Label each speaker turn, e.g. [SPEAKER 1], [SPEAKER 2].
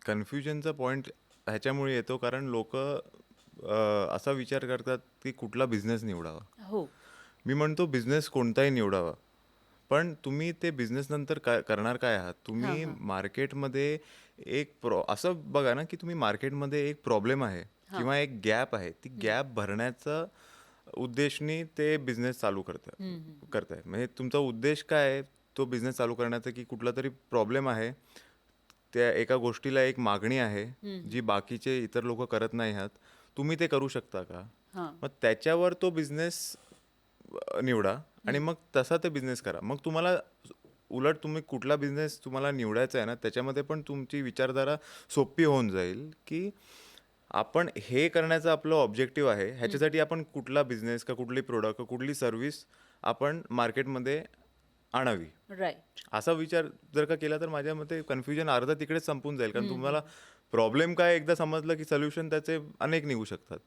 [SPEAKER 1] कन्फ्युजनचा point ह्याच्यामुळे येतो कारण लोक असा विचार करतात की कुठला बिझनेस निवडावा.
[SPEAKER 2] हो.
[SPEAKER 1] मी म्हणतो बिझनेस कोणताही निवडावा, पण तुम्ही ते बिझनेस नंतर काय करणार काय आहात?
[SPEAKER 2] हां,
[SPEAKER 1] तुम्ही
[SPEAKER 2] हां.
[SPEAKER 1] मार्केटमध्ये असं बघा ना की तुम्ही मार्केटमध्ये एक प्रॉब्लेम आहे
[SPEAKER 2] हां.
[SPEAKER 1] किंवा एक गॅप आहे, ती
[SPEAKER 2] हं.
[SPEAKER 1] गॅप भरण्याचा उद्देशनी ते बिझनेस चालू
[SPEAKER 2] हं, हं, हं.
[SPEAKER 1] करताय. म्हणजे तुमचा उद्देश काय आहे तो बिझनेस चालू करण्याचा, की कुठला तरी प्रॉब्लेम आहे, त्या एका गोष्टीला एक मागणी आहे
[SPEAKER 2] हं, हं.
[SPEAKER 1] जी बाकीचे इतर लोक करत नाही आहात, तुम्ही ते करू शकता का?
[SPEAKER 2] हां.
[SPEAKER 1] मग त्याच्यावर तो बिझनेस निवडा आणि
[SPEAKER 2] हं.
[SPEAKER 1] मग तसा ते बिझनेस करा. मग तुम्हाला उलट तुम्ही कुठला बिझनेस तुम्हाला निवडायचा आहे ना, त्याच्यामध्ये पण तुमची विचारधारा सोपी होऊन जाईल, की आपण हे करण्याचं आपलं ऑब्जेक्टिव्ह आहे,
[SPEAKER 2] हं.
[SPEAKER 1] ह्याच्यासाठी आपण कुठला बिझनेस का कुठली प्रोडक्ट का कुठली सर्व्हिस आपण मार्केटमध्ये आणावी.
[SPEAKER 2] राइट.
[SPEAKER 1] असा विचार जर का केला तर माझ्या मते कन्फ्युजन अर्धा तिकडेच संपून जाईल. कारण
[SPEAKER 2] हं, हं,
[SPEAKER 1] तुम्हाला
[SPEAKER 2] हं.
[SPEAKER 1] प्रॉब्लेम काय एकदा समजलं की सोल्युशन त्याचे अनेक निघू शकतात.